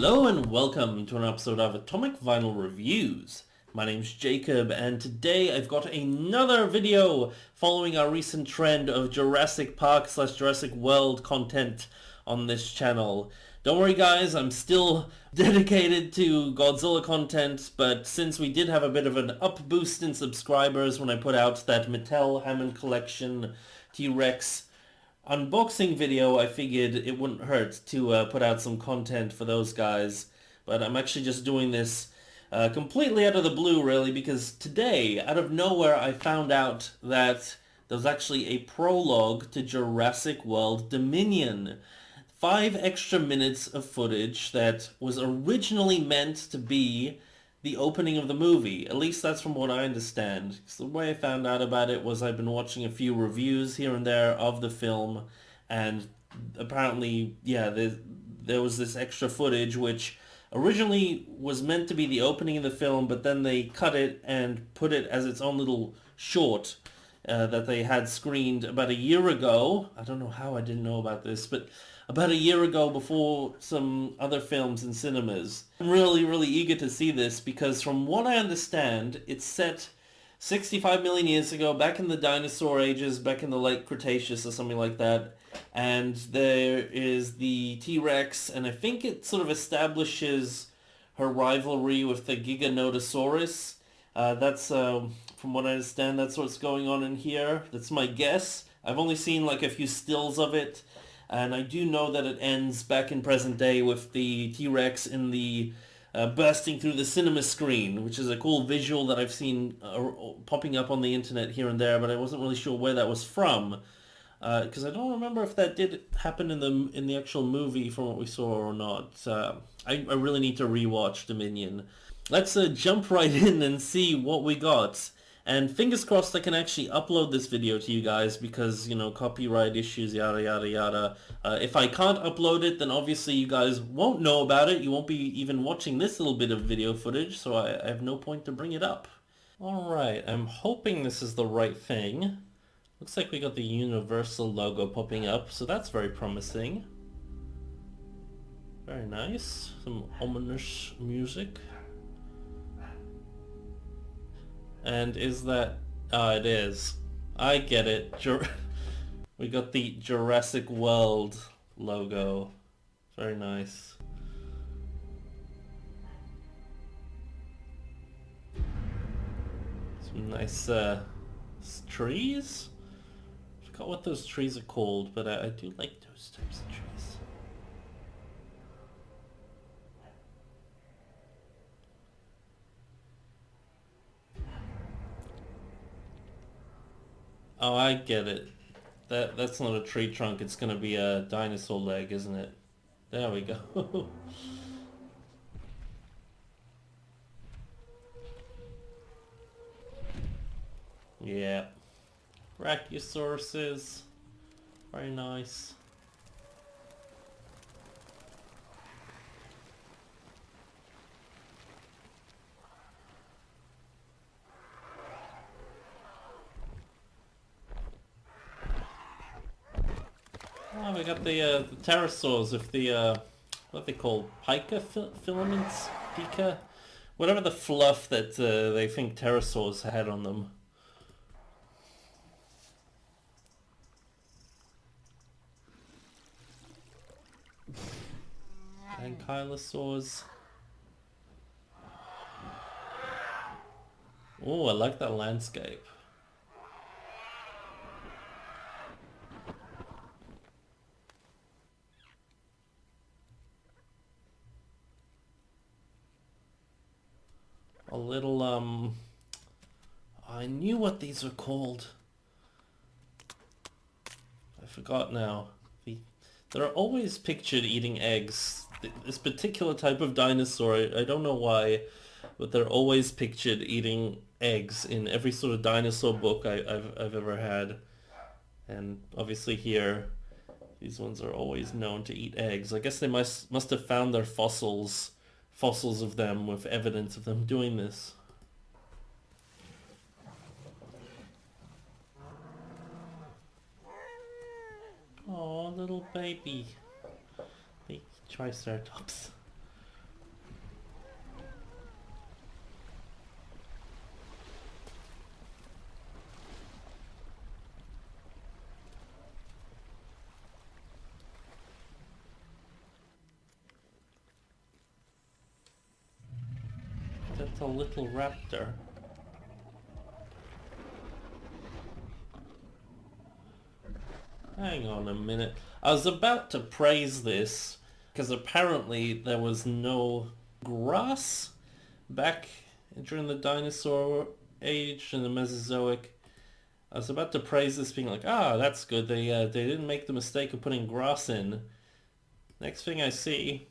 Hello and welcome to an episode of Atomic Vinyl Reviews. My name's Jacob and today I've got another video following our recent trend of Jurassic Park / Jurassic World content on this channel. Don't worry guys, I'm still dedicated to Godzilla content, but since we did have a bit of an up boost in subscribers when I put out that Mattel Hammond Collection T-Rex unboxing video, I figured it wouldn't hurt to put out some content for those guys. But I'm actually just doing this completely out of the blue, really, because today, out of nowhere, I found out that there's actually a prologue to Jurassic World Dominion. 5 extra minutes of footage that was originally meant to be the opening of the movie. At least that's from what I understand. So the way I found out about it was I've been watching a few reviews here and there of the film, and apparently, yeah, there was this extra footage which originally was meant to be the opening of the film, but then they cut it and put it as its own little short that they had screened about a year ago. I don't know how I didn't know about this, but about a year ago before some other films in cinemas. I'm really eager to see this because from what I understand, it's set 65 million years ago, back in the dinosaur ages, back in the late Cretaceous or something like that. And there is the T-Rex, and I think it sort of establishes her rivalry with the Giganotosaurus. That's, from what I understand, that's what's going on in here. That's my guess. I've only seen like a few stills of it. And I do know that it ends back in present day with the T-Rex in the bursting through the cinema screen, which is a cool visual that I've seen popping up on the internet here and there, but I wasn't really sure where that was from, because I don't remember if that did happen in the actual movie from what we saw or not. I really need to rewatch Dominion. Let's jump right in and see what we got. And fingers crossed I can actually upload this video to you guys because, you know, copyright issues, yada yada yada. If I can't upload it, then obviously you guys won't know about it. You won't be even watching this little bit of video footage, so I have no point to bring it up. Alright, I'm hoping this is the right thing. Looks like we got the Universal logo popping up, so that's very promising. Very nice. Some ominous music. And is that... Ah, it is. I get it. We got the Jurassic World logo. Very nice. Some nice trees? I forgot what those trees are called, but I do like those types of trees. Oh, I get it. That's not a tree trunk, it's gonna be a dinosaur leg, isn't it? There we go. Yeah. Brachiosauruses. Very nice. Oh, we got the pterosaurs with the, what they call pica filaments? Pica? Whatever the fluff that they think pterosaurs had on them. Ankylosaurs. Oh, I like that landscape. A little, I knew what these were called. I forgot now. They're always pictured eating eggs. This particular type of dinosaur, I don't know why, but they're always pictured eating eggs in every sort of dinosaur book I've ever had. And obviously here, these ones are always known to eat eggs. I guess they must have found their fossils of them with evidence of them doing this. Oh, little baby Triceratops. that's a little raptor. Hang on a minute. I was about to praise this because apparently there was no grass back during the dinosaur age in the Mesozoic. I was about to praise this, being like, ah, that's good. They didn't make the mistake of putting grass in. Next thing I see,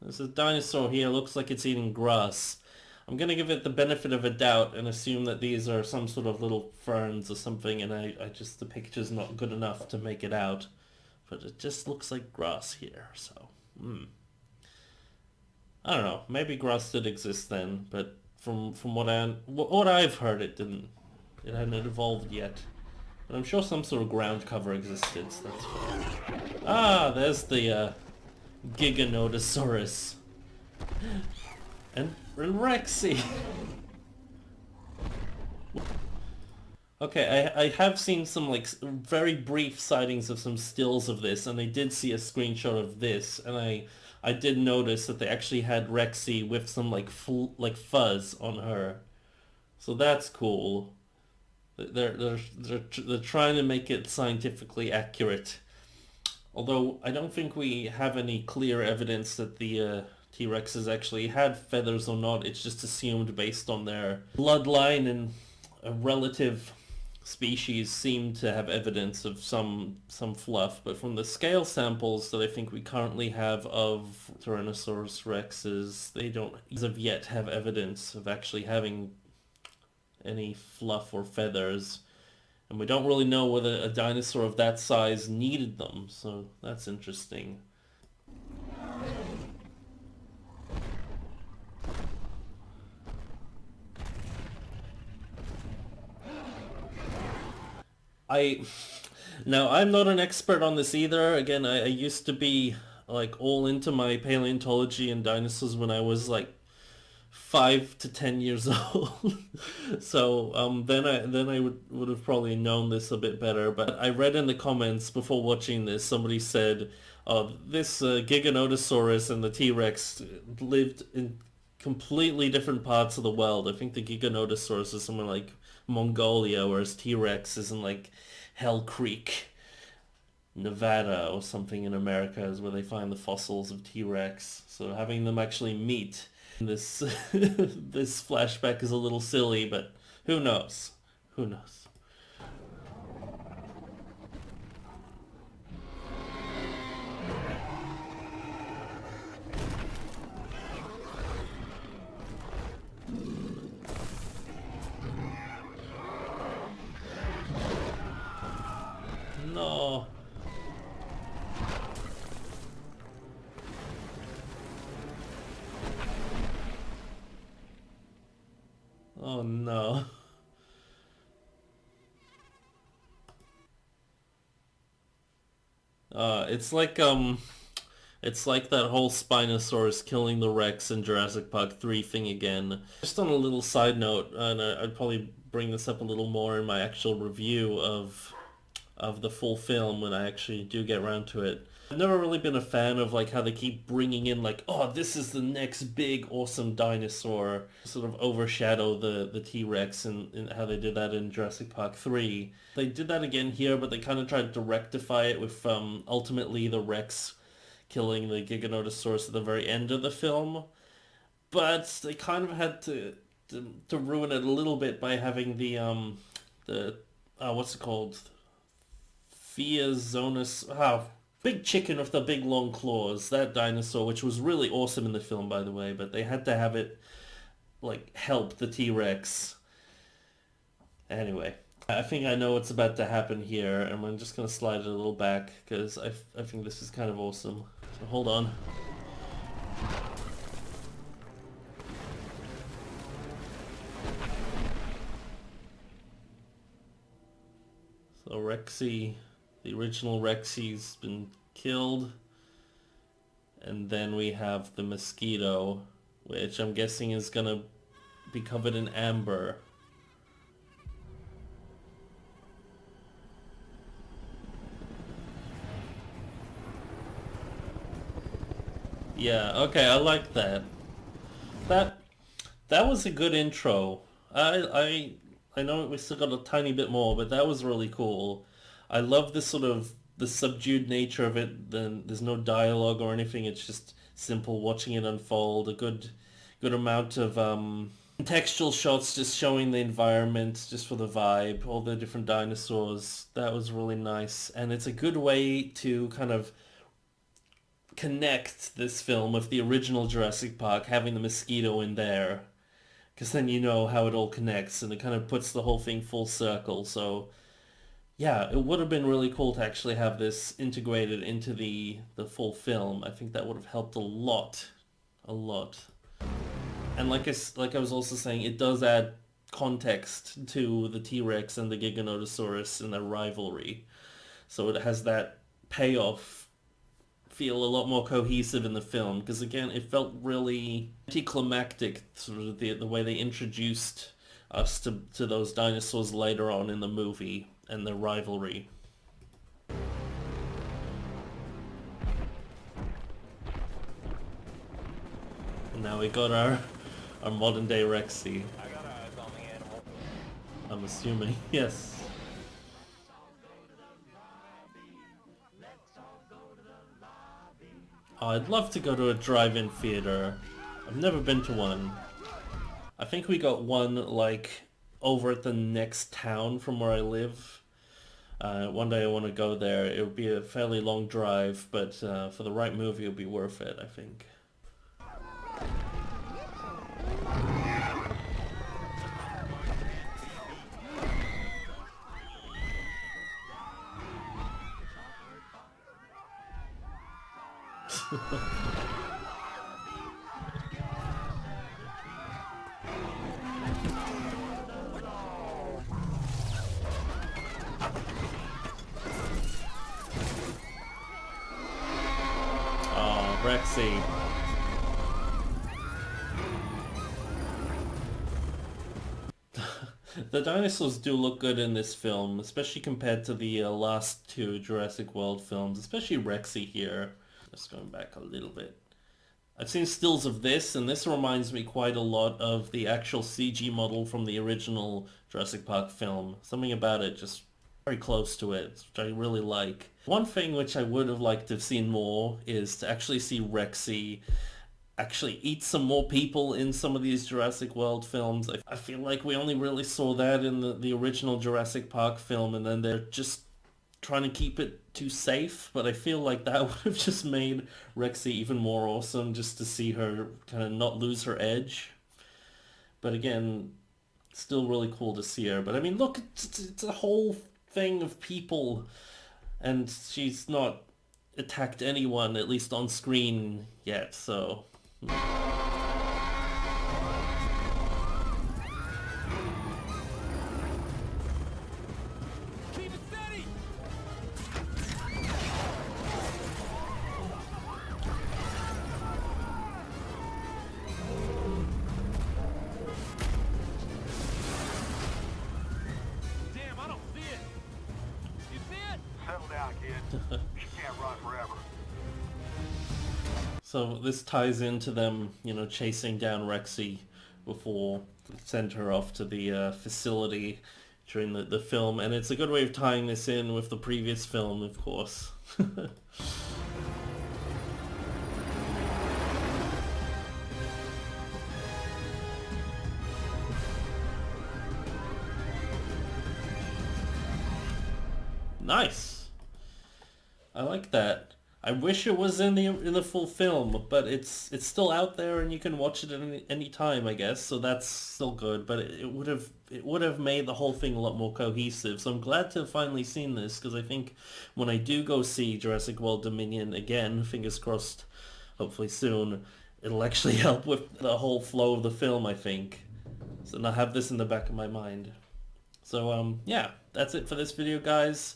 there's a dinosaur here. Looks like it's eating grass. I'm gonna give it the benefit of a doubt and assume that these are some sort of little ferns or something, and I just, the picture's not good enough to make it out. But it just looks like grass here, so, I don't know, maybe grass did exist then, but from what I've heard, it didn't. It hadn't evolved yet. But I'm sure some sort of ground cover existed, so that's fine. Ah, there's the Giganotosaurus. And Rexy. Okay, I have seen some like very brief sightings of some stills of this, and I did see a screenshot of this, and I did notice that they actually had Rexy with some like fuzz on her, so that's cool. They're trying to make it scientifically accurate, although I don't think we have any clear evidence that the T-Rexes actually had feathers or not. It's just assumed based on their bloodline, and a relative species seem to have evidence of some fluff, but from the scale samples that I think we currently have of Tyrannosaurus rexes, they don't as of yet have evidence of actually having any fluff or feathers, and we don't really know whether a dinosaur of that size needed them, so that's interesting. Now, I'm not an expert on this either. Again, I used to be like all into my paleontology and dinosaurs when I was like 5 to 10 years old. So then I would have probably known this a bit better. But I read in the comments before watching this, somebody said, this Giganotosaurus and the T-Rex lived in completely different parts of the world. I think the Giganotosaurus is somewhere like Mongolia, whereas T-Rex is in like Hell Creek, Nevada or something in America is where they find the fossils of T-Rex. So having them actually meet in this this flashback is a little silly, but who knows? Who knows? No. Oh no. It's like that whole Spinosaurus killing the Rex in Jurassic Park 3 thing again. Just on a little side note, and I'd probably bring this up a little more in my actual review of the full film when I actually do get around to it. I've never really been a fan of like how they keep bringing in like, oh, this is the next big awesome dinosaur, sort of overshadow the T-Rex, and how they did that in Jurassic Park 3. They did that again here, but they kind of tried to rectify it with ultimately the Rex killing the Giganotosaurus at the very end of the film. But they kind of had to ruin it a little bit by having the what's it called? Theozonus, big chicken with the big long claws, that dinosaur, which was really awesome in the film, by the way, but they had to have it, like, help the T-Rex. Anyway, I think I know what's about to happen here, and I'm just going to slide it a little back, because I think this is kind of awesome. So hold on. So Rexy... the original Rexy's been killed, and then we have the mosquito, which I'm guessing is gonna be covered in amber. Yeah, okay, I like that. That that was a good intro. I know we still got a tiny bit more, but that was really cool. I love the sort of the subdued nature of it. Then there's no dialogue or anything. It's just simple watching it unfold. A good amount of textual shots just showing the environment just for the vibe, all the different dinosaurs. That was really nice. And it's a good way to kind of connect this film with the original Jurassic Park, having the mosquito in there. Because then you know how it all connects and it kind of puts the whole thing full circle. So yeah, it would have been really cool to actually have this integrated into the full film. I think that would have helped a lot. A lot. And like I was also saying, it does add context to the T-Rex and the Giganotosaurus and their rivalry. So it has that payoff feel a lot more cohesive in the film, because again, it felt really anticlimactic, sort of the way they introduced us to those dinosaurs later on in the movie and their rivalry. And now we got our modern day Rexy. I got eyes on the animal. I'm assuming, yes. Oh, I'd love to go to a drive-in theater. I've never been to one. I think we got one like over at the next town from where I live. One day I want to go there. It would be a fairly long drive, but for the right movie it would be worth it, I think. Oh, Rexy. The dinosaurs do look good in this film, especially compared to the last two Jurassic World films, especially Rexy here. Just going back a little bit. I've seen stills of this, and this reminds me quite a lot of the actual CG model from the original Jurassic Park film. Something about it just very close to it, which I really like. One thing which I would have liked to have seen more is to actually see Rexy actually eat some more people in some of these Jurassic World films. I feel like we only really saw that in the original Jurassic Park film, and then they're just trying to keep it too safe, but I feel like that would have just made Rexy even more awesome, just to see her kind of not lose her edge. But again, still really cool to see her. But I mean, look, it's a whole thing of people, and she's not attacked anyone, at least on screen, yet, so... So this ties into them, you know, chasing down Rexy before they send her off to the facility during the film, and it's a good way of tying this in with the previous film, of course. Nice. I like that. I wish it was in the full film, but it's still out there and you can watch it at any time, I guess. So that's still good, but it would have made the whole thing a lot more cohesive. So I'm glad to have finally seen this, because I think when I do go see Jurassic World Dominion again, fingers crossed, hopefully soon, it'll actually help with the whole flow of the film, I think. So now I have this in the back of my mind. So yeah, that's it for this video, guys.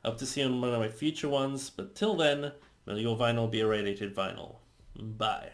Hope to see you on one of my future ones, but till then, may your vinyl be a radiated vinyl. Bye.